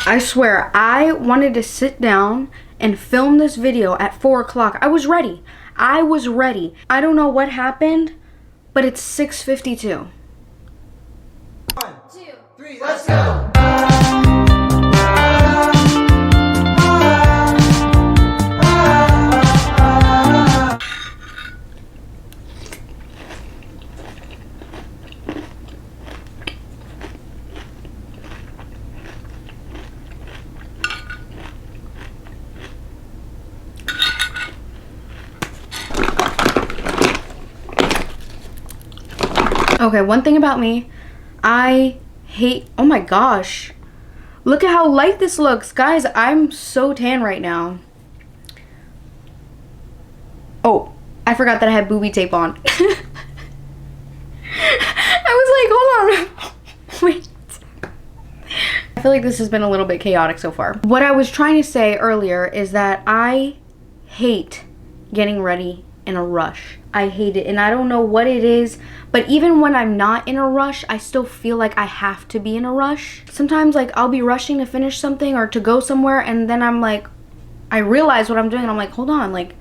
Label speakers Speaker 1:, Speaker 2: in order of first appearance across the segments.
Speaker 1: I swear, I wanted to sit down and film this video at 4 o'clock. I was ready. I was ready. I don't know what happened, but it's 6:52.
Speaker 2: 1, 2, 3, let's go!
Speaker 1: Okay, one thing about me, I hate, oh my gosh, look at how light this looks. Guys, I'm so tan right now. Oh, I forgot that I had booby tape on. I was like, hold on, wait. I feel like this has been a little bit chaotic so far. What I was trying to say earlier is that I hate getting ready in a rush. I hate it, and I don't know what it is, but even when I'm not in a rush, I still feel like I have to be in a rush. Sometimes like I'll be rushing to finish something or to go somewhere, and then I'm like, I realize what I'm doing and I'm like, hold on, like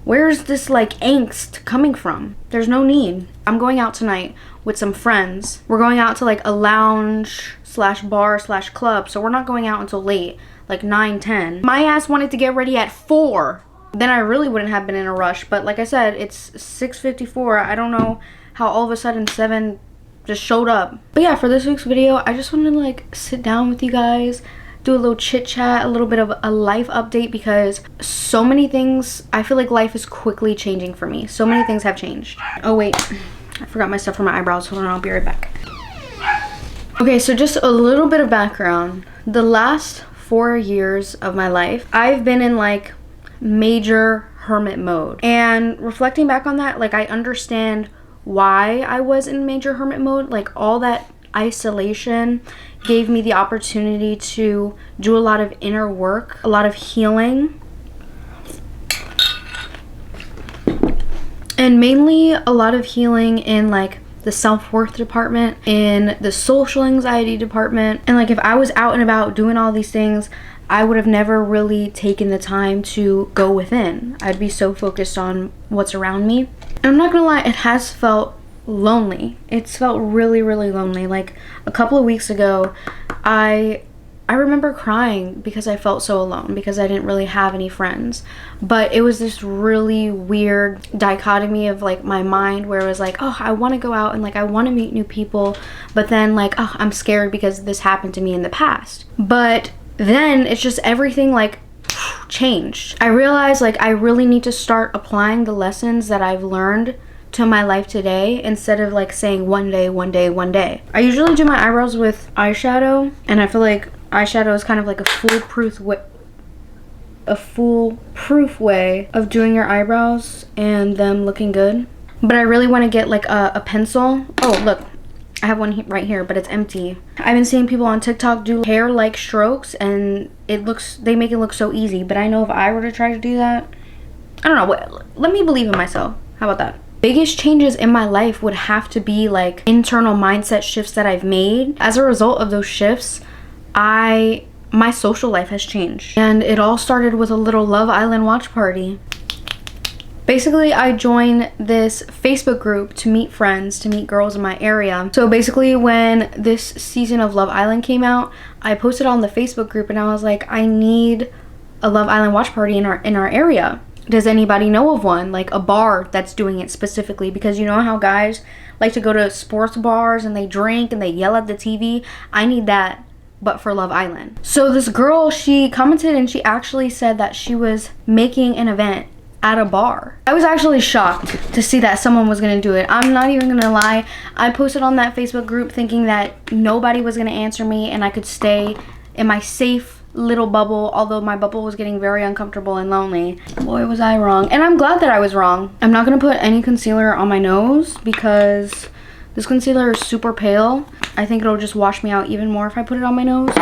Speaker 1: where's this like angst coming from? There's no need. I'm going out tonight with some friends. We're going out to like a lounge slash bar slash club, so we're not going out until late, like 9-10. My ass wanted to get ready at 4. Then I really wouldn't have been in a rush, but like I said, it's 6:54. I don't know how all of a sudden 7 just showed up. But yeah, for this week's video, I just wanted to like sit down with you guys, do a little chit chat, a little bit of a life update, because so many things, I feel like life is quickly changing for me. So many things have changed. Oh wait, I forgot my stuff for my eyebrows. Hold on, I'll be right back. Okay, so just a little bit of background. The last 4 years of my life, I've been in like major hermit mode, and reflecting back on that, like I understand why I was in major hermit mode. Like all that isolation gave me the opportunity to do a lot of inner work, a lot of healing, and mainly a lot of healing in like the self-worth department, in the social anxiety department. And like if I was out and about doing all these things, I would have never really taken the time to go within. I'd be so focused on what's around me. And I'm not gonna lie, it has felt lonely. It's felt really, really lonely. Like a couple of weeks ago, I remember crying because I felt so alone, because I didn't really have any friends. But it was this really weird dichotomy of like my mind where it was like, oh, I want to go out and like I want to meet new people, but then like, oh, I'm scared because this happened to me in the past. But then it's just everything like changed. I realized like I really need to start applying the lessons that I've learned to my life today, instead of like saying one day, one day, one day. I usually do my eyebrows with eyeshadow, and I feel like eyeshadow is kind of like a foolproof way of doing your eyebrows and them looking good. But I really want to get like a pencil. Oh look, I have one right here, but it's empty. I've been seeing people on TikTok do hair-like strokes, and they make it look so easy. But I know if I were to try to do that, I don't know. Let me believe in myself. How about that? Biggest changes in my life would have to be like internal mindset shifts that I've made. As a result of those shifts, my social life has changed. And it all started with a little Love Island watch party. Basically, I joined this Facebook group to meet friends, to meet girls in my area. So basically, when this season of Love Island came out, I posted on the Facebook group and I was like, I need a Love Island watch party in our area. Does anybody know of one? Like a bar that's doing it specifically, because you know how guys like to go to sports bars and they drink and they yell at the TV? I need that, but for Love Island. So this girl, she commented and she actually said that she was making an event at a bar. I was actually shocked to see that someone was gonna do it. I'm not even gonna lie. I posted on that Facebook group thinking that nobody was gonna answer me and I could stay in my safe little bubble, although my bubble was getting very uncomfortable and lonely. Boy, was I wrong. And I'm glad that I was wrong. I'm not gonna put any concealer on my nose because this concealer is super pale. I think it'll just wash me out even more if I put it on my nose.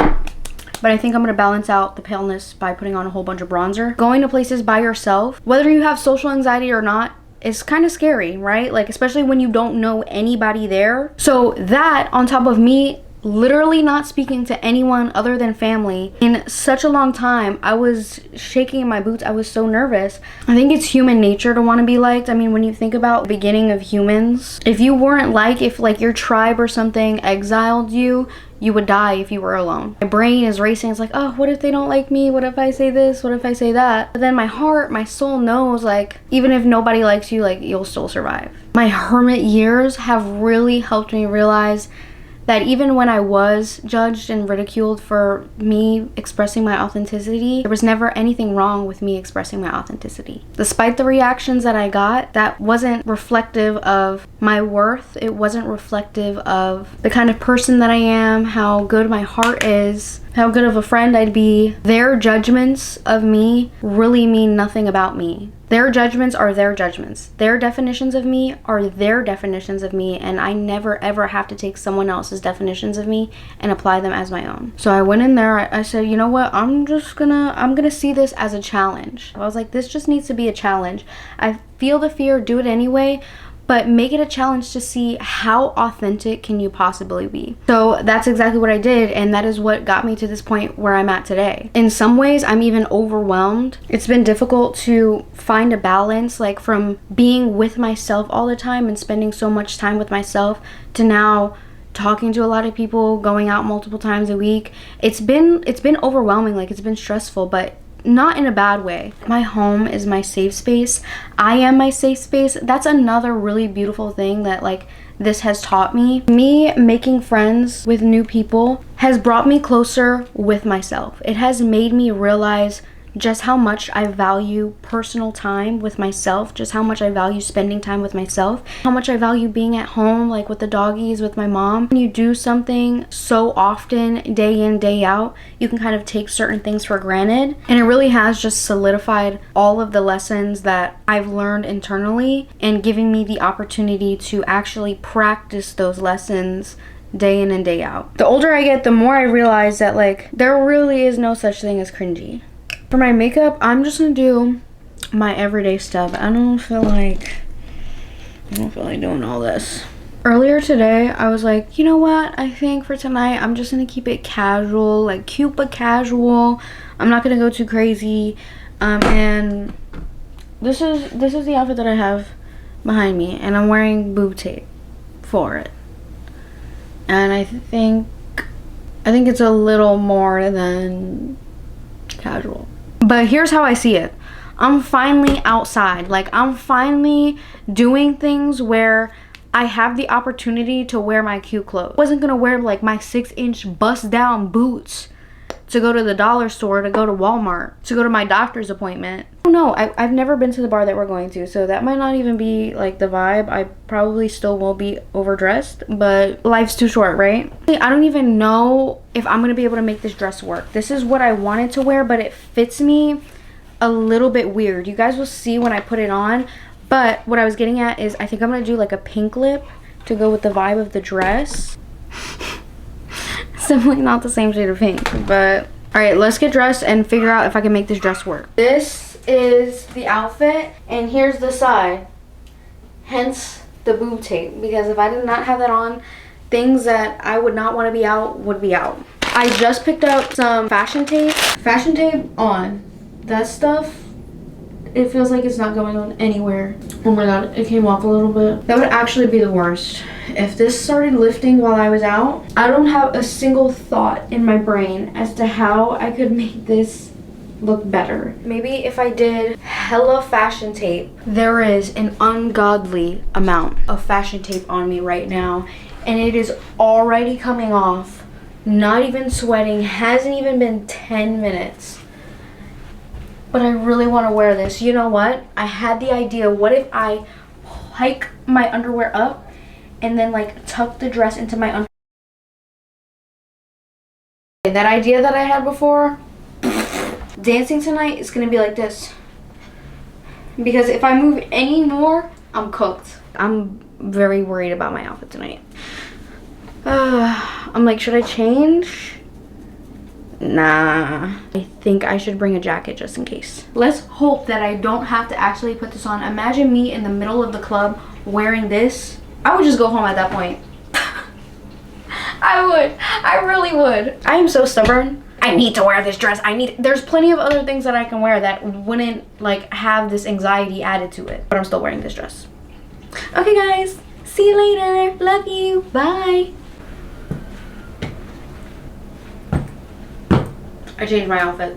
Speaker 1: But I think I'm gonna balance out the paleness by putting on a whole bunch of bronzer. Going to places by yourself, whether you have social anxiety or not, is kind of scary, right? Like, especially when you don't know anybody there. So that, on top of me literally not speaking to anyone other than family in such a long time. I was shaking in my boots. I was so nervous. I think it's human nature to want to be liked. I mean, when you think about the beginning of humans, if you weren't liked, if like your tribe or something exiled you, you would die if you were alone. My brain is racing. It's like, oh, what if they don't like me? What if I say this? What if I say that? But then my heart, my soul knows, like, even if nobody likes you, like, you'll still survive. My hermit years have really helped me realize that even when I was judged and ridiculed for me expressing my authenticity, there was never anything wrong with me expressing my authenticity. Despite the reactions that I got, that wasn't reflective of my worth. It wasn't reflective of the kind of person that I am, how good my heart is, how good of a friend I'd be. Their judgments of me really mean nothing about me. Their judgments are their judgments. Their definitions of me are their definitions of me, and I never ever have to take someone else's definitions of me and apply them as my own. So I went in there, I said, you know what, I'm gonna see this as a challenge. I was like, this just needs to be a challenge. I feel the fear, do it anyway, but make it a challenge to see how authentic can you possibly be. So that's exactly what I did, and that is what got me to this point where I'm at today. In some ways, I'm even overwhelmed. It's been difficult to find a balance, like from being with myself all the time and spending so much time with myself to now talking to a lot of people, going out multiple times a week. It's been overwhelming, like it's been stressful, but not in a bad way. My home is my safe space. I am my safe space. That's another really beautiful thing that like this has taught me. Me making friends with new people has brought me closer with myself. It has made me realize just how much I value personal time with myself, just how much I value spending time with myself, how much I value being at home, like with the doggies, with my mom. When you do something so often, day in, day out, you can kind of take certain things for granted. And it really has just solidified all of the lessons that I've learned internally and giving me the opportunity to actually practice those lessons day in and day out. The older I get, the more I realize that like there really is no such thing as cringy. For my makeup, I'm just gonna do my everyday stuff. I don't feel like doing all this. Earlier today, I was like, you know what? I think for tonight, I'm just gonna keep it casual, like cute but casual. I'm not gonna go too crazy. And this is the outfit that I have behind me, and I'm wearing boob tape for it. And I think it's a little more than casual. But here's how I see it. I'm finally outside. Like, I'm finally doing things where I have the opportunity to wear my cute clothes. I wasn't gonna wear like my 6-inch bust down boots to go to the dollar store, to go to Walmart, to go to my doctor's appointment. I don't know. I've never been to the bar that we're going to, so that might not even be like the vibe. I probably still will be overdressed, but life's too short, right? I don't even know if I'm gonna be able to make this dress work. This is what I wanted to wear, but it fits me a little bit weird. You guys will see when I put it on, but what I was getting at is I think I'm gonna do like a pink lip to go with the vibe of the dress. Simply not the same shade of pink, but all right, let's get dressed and figure out if I can make this dress work. This is the outfit, and here's the side, hence the boob tape, because if I did not have that on, things that I would not want to be out would be out. I just picked up some fashion tape on. That stuff, it feels like it's not going on anywhere. Oh my god, it came off a little bit. That would actually be the worst. If this started lifting while I was out, I don't have a single thought in my brain as to how I could make this look better. Maybe if I did hella fashion tape. There is an ungodly amount of fashion tape on me right now, and it is already coming off. Not even sweating, hasn't even been 10 minutes. But I really want to wear this. You know what? I had the idea, what if I hike my underwear up and then like tuck the dress into my underwear? That idea that I had before, dancing tonight is gonna be like this. Because if I move any more, I'm cooked. I'm very worried about my outfit tonight. I'm like, should I change? Nah. I think I should bring a jacket just in case. Let's hope that I don't have to actually put this on. Imagine me in the middle of the club wearing this. I would just go home at that point. I I would. I really would. I am so stubborn. I need to wear this dress. There's plenty of other things that I can wear that wouldn't like have this anxiety added to it. But I'm still wearing this dress. Okay guys, see you later. Love you. Bye. I changed my outfit.